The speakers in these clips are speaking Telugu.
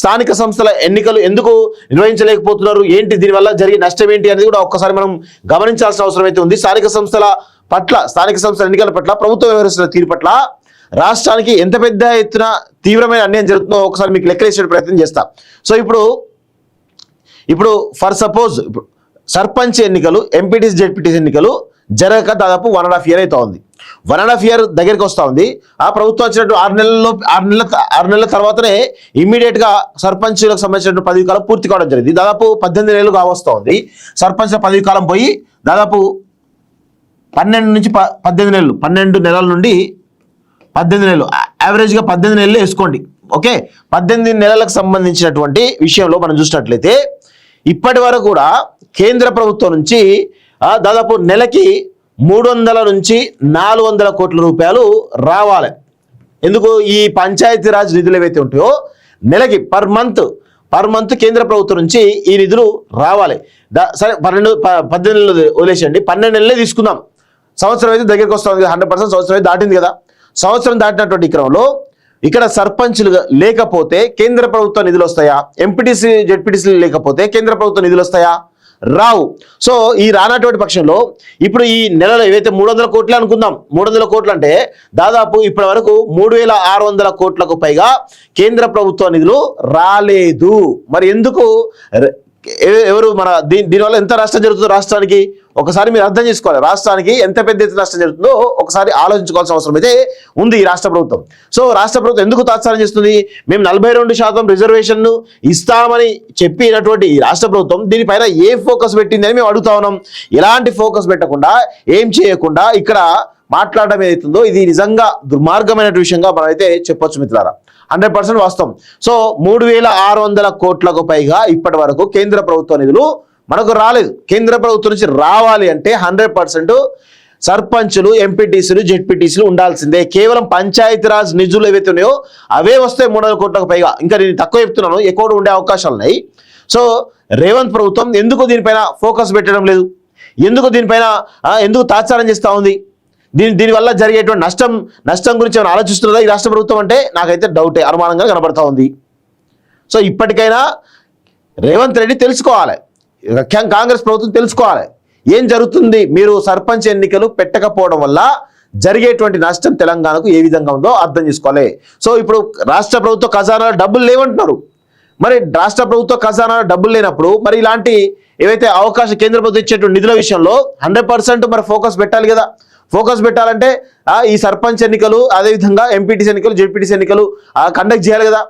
స్థానిక సంస్థల ఎన్నికలు ఎందుకు నిర్వహించలేకపోతున్నారు, ఏంటి దీనివల్ల జరిగే నష్టం ఏంటి అనేది కూడా ఒక్కసారి మనం గమనించాల్సిన అవసరం అయితే ఉంది. స్థానిక సంస్థల ఎన్నికల పట్ల ప్రభుత్వం వ్యవహరిస్తున్న తీరు పట్ల రాష్ట్రానికి ఎంత పెద్ద ఎత్తున తీవ్రమైన అన్యాయం జరుగుతుందో ఒకసారి మీకు లెక్కలేసే ప్రయత్నం చేస్తా. సో ఇప్పుడు ఫర్ సపోజ్ సర్పంచ్ ఎన్నికలు, ఎంపీటీసీ జెడ్పీటీసీ ఎన్నికలు జరగక దాదాపు 1.5 year అయితే ఉంది. 1.5 year దగ్గరికి వస్తూ ఉంది. ఆ ప్రభుత్వం వచ్చినట్టు 6 నెలల తర్వాతనే ఇమ్మీడియట్గా సర్పంచ్లకు సంబంధించిన పదవి కాలం పూర్తి కావడం జరిగింది. దాదాపు 18 నెలలు కావస్తూ ఉంది. సర్పంచ్ల పదవి కాలం పోయి దాదాపు 12 నుంచి 18 నెలలు, 12 నెలల నుండి 18 నెలలు, యావరేజ్గా 18 నెలలు వేసుకోండి. ఓకే, 18 నెలలకు సంబంధించినటువంటి విషయంలో మనం చూసినట్లయితే ఇప్పటి వరకు కూడా కేంద్ర ప్రభుత్వం నుంచి దాదాపు నెలకి 300 నుంచి 400 కోట్ల రూపాయలు రావాలి. ఎందుకు? ఈ పంచాయతీరాజ్ నిధులు ఏవైతే ఉంటాయో నెలకి పర్ మంత్ కేంద్ర ప్రభుత్వం నుంచి ఈ నిధులు రావాలి. సరే 18 నెలలు వదిలేసండి, 12 నెలలే తీసుకుందాం. సంవత్సరం అయితే దగ్గరికి వస్తుంది, 100% సంవత్సరం అయితే దాటింది కదా. సంవత్సరం దాటినటువంటి క్రమంలో ఇక్కడ సర్పంచ్లు లేకపోతే కేంద్ర ప్రభుత్వ నిధులు వస్తాయా? ఎంపీటీసీ జెడ్పీటీసీ లేకపోతే కేంద్ర ప్రభుత్వ నిధులు వస్తాయా? రావు. సో ఈ రానటువంటి పక్షంలో ఇప్పుడు ఈ నెలలో ఏవైతే 300 కోట్లు అనుకుందాం, 300 కోట్లు అంటే దాదాపు ఇప్పటి వరకు 3600 కోట్లకు పైగా కేంద్ర ప్రభుత్వ నిధులు రాలేదు. మరి ఎందుకు? ఎవరు మన దీనివల్ల ఎంత నష్టం జరుగుతుందో రాష్ట్రానికి ఒకసారి మీరు అర్థం చేసుకోవాలి. రాష్ట్రానికి ఎంత పెద్ద ఎత్తున నష్టం జరుగుతుందో ఒకసారి ఆలోచించుకోవాల్సిన అవసరం అయితే ఉంది ఈ రాష్ట్ర ప్రభుత్వం. సో రాష్ట్ర ప్రభుత్వం ఎందుకు తాత్సారం చేస్తుంది? మేము 42% రిజర్వేషన్ను ఇస్తామని చెప్పినటువంటి ఈ రాష్ట్ర ప్రభుత్వం దీనిపైన ఏ ఫోకస్ పెట్టింది అని మేము అడుగుతా ఉన్నాం. ఎలాంటి ఫోకస్ పెట్టకుండా, ఏం చేయకుండా ఇక్కడ మాట్లాడడం ఏదైతుందో ఇది నిజంగా దుర్మార్గమైన విషయంగా మనం అయితే చెప్పొచ్చు మిత్రులారా. 100% వాస్తవం. సో 3600 కోట్లకు పైగా ఇప్పటి వరకు కేంద్ర ప్రభుత్వ నిధులు మనకు రాలేదు. కేంద్ర ప్రభుత్వం నుంచి రావాలి అంటే 100% సర్పంచులు, ఎంపీటీసీలు, జెడ్పీటీసీలు ఉండాల్సిందే. కేవలం పంచాయతీరాజ్ నిధులు ఏవైతే ఉన్నాయో అవే వస్తాయి 300 కోట్లకు పైగా. ఇంకా నేను తక్కువ చెప్తున్నాను, ఎక్కువ ఉండే అవకాశాలు ఉన్నాయి. సో రేవంత్ ప్రభుత్వం ఎందుకు దీనిపైన ఫోకస్ పెట్టడం లేదు? ఎందుకు తాత్సారం చేస్తూ ఉంది? దీనివల్ల జరిగేటువంటి నష్టం గురించి ఏమైనా ఆలోచిస్తున్నదా ఈ రాష్ట్ర ప్రభుత్వం అంటే నాకైతే డౌటే, అనుమానంగా కనబడతా ఉంది. సో ఇప్పటికైనా రేవంత్ రెడ్డి తెలుసుకోవాలి, కాంగ్రెస్ ప్రభుత్వం తెలుసుకోవాలి ఏం జరుగుతుంది. మీరు సర్పంచ్ ఎన్నికలు పెట్టకపోవడం వల్ల జరిగేటువంటి నష్టం తెలంగాణకు ఏ విధంగా ఉందో అర్థం చేసుకోవాలి. సో ఇప్పుడు రాష్ట్ర ప్రభుత్వ ఖజానాలో డబ్బులు లేవంటున్నారు. మరి రాష్ట్ర ప్రభుత్వ ఖజానాలో డబ్బులు లేనప్పుడు మరి ఇలాంటి ఏవైతే అవకాశం కేంద్ర ప్రభుత్వం ఇచ్చేటువంటి నిధుల విషయంలో 100% మరి ఫోకస్ పెట్టాలి కదా. ఫోకస్ పెట్టాలంటే ఈ సర్పంచ్ ఎన్నికలు, అదేవిధంగా ఎంపీటీసీ ఎన్నికలు, జెడ్పీటీసీ ఎన్నికలు కండక్ట్ చేయాలి కదా.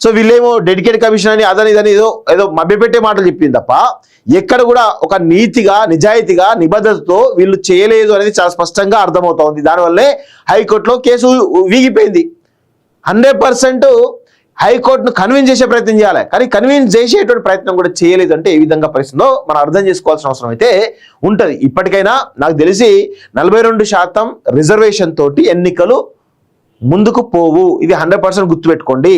సో వీళ్ళేమో డెడికేట్ కమిషన్ అని అదని ఏదో మభ్యపెట్టే మాటలు చెప్పింది తప్ప ఎక్కడ కూడా ఒక నీతిగా, నిజాయితీగా, నిబద్ధతతో వీళ్ళు చేయలేదు అనేది చాలా స్పష్టంగా అర్థమవుతా ఉంది. దానివల్లే హైకోర్టులో కేసు వీగిపోయింది. 100% హైకోర్టును కన్విన్స్ చేసే ప్రయత్నం చేయాలి, కానీ కన్విన్స్ చేసేటువంటి ప్రయత్నం కూడా చేయలేదు అంటే ఏ విధంగా పరిస్థితుందో మనం అర్థం చేసుకోవాల్సిన అవసరం అయితే ఉంటుంది. ఇప్పటికైనా నాకు తెలిసి 42% రిజర్వేషన్ తోటి ఎన్నికలు ముందుకు పోవు. ఇది 100% గుర్తుపెట్టుకోండి.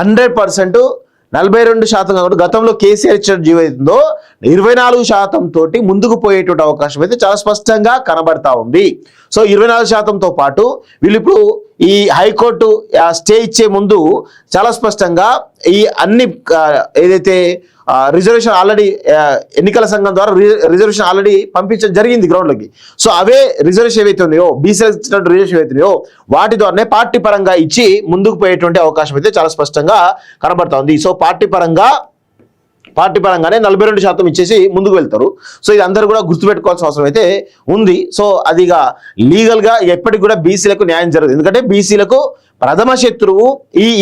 100% 42% కాకుండా గతంలో కేసీఆర్ ఇచ్చిన జీవో అవుతుందో 24% తోటి ముందుకు పోయేటువంటి అవకాశం అయితే చాలా స్పష్టంగా కనబడతా ఉంది. సో 24%తో పాటు వీళ్ళు ఇప్పుడు ఈ హైకోర్టు స్టే ఇచ్చే ముందు చాలా స్పష్టంగా ఈ అన్ని ఏదైతే రిజర్వేషన్ ఆల్రెడీ ఎన్నికల సంఘం ద్వారా రిజర్వేషన్ ఆల్రెడీ పంపించడం జరిగింది గ్రౌండ్లోకి. సో అవే రిజర్వేషన్ ఏవైతే ఉన్నాయో, బీసీలకు ఇచ్చినట్టు రిజర్వేషన్ ఏవైతే ఉన్నాయో వాటి ద్వారానే పార్టీ పరంగా ఇచ్చి ముందుకు పోయేటువంటి అవకాశం అయితే చాలా స్పష్టంగా కనబడతా ఉంది. సో పార్టీ పరంగానే 42% ఇచ్చేసి ముందుకు వెళ్తారు. సో ఇది అందరూ కూడా గుర్తుపెట్టుకోవాల్సిన అవసరం అయితే ఉంది. సో అదిగా లీగల్గా ఎప్పటికి కూడా బీసీలకు న్యాయం జరగదు. ఎందుకంటే బీసీలకు ప్రథమ శత్రువు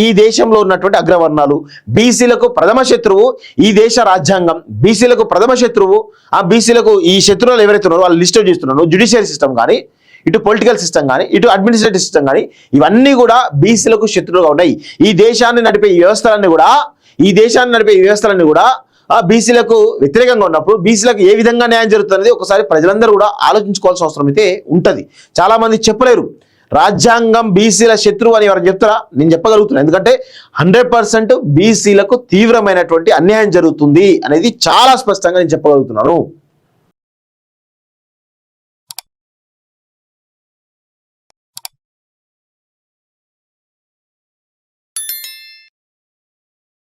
ఈ దేశంలో ఉన్నటువంటి అగ్రవర్ణాలు, బీసీలకు ప్రథమ శత్రువు ఈ దేశ రాజ్యాంగం, బీసీలకు ప్రథమ శత్రువు ఆ బీసీలకు ఈ శత్రువులు ఎవరైతే ఉన్నారో వాళ్ళు లిస్ట్ చేస్తున్నారో జ్యుడిషియరీ సిస్టమ్ కానీ, ఇటు పొలిటికల్ సిస్టమ్ కానీ, ఇటు అడ్మినిస్ట్రేటివ్ సిస్టమ్ కానీ ఇవన్నీ కూడా బీసీలకు శత్రువుగా ఉన్నాయి. ఈ దేశాన్ని నడిపే ఈ వ్యవస్థలన్నీ కూడా బీసీలకు వ్యతిరేకంగా ఉన్నప్పుడు బీసీలకు ఏ విధంగా న్యాయం జరుగుతుంది ఒకసారి ప్రజలందరూ కూడా ఆలోచించుకోవాల్సిన అవసరం అయితే ఉంటుంది. చాలా మంది చెప్పలేరు రాజ్యాంగం బీసీల శత్రువు అని ఎవరు చెప్తారా? నేను చెప్పగలుగుతున్నాను. ఎందుకంటే 100% బీసీలకు తీవ్రమైనటువంటి అన్యాయం జరుగుతుంది అనేది చాలా స్పష్టంగా నేను చెప్పగలుగుతున్నాను.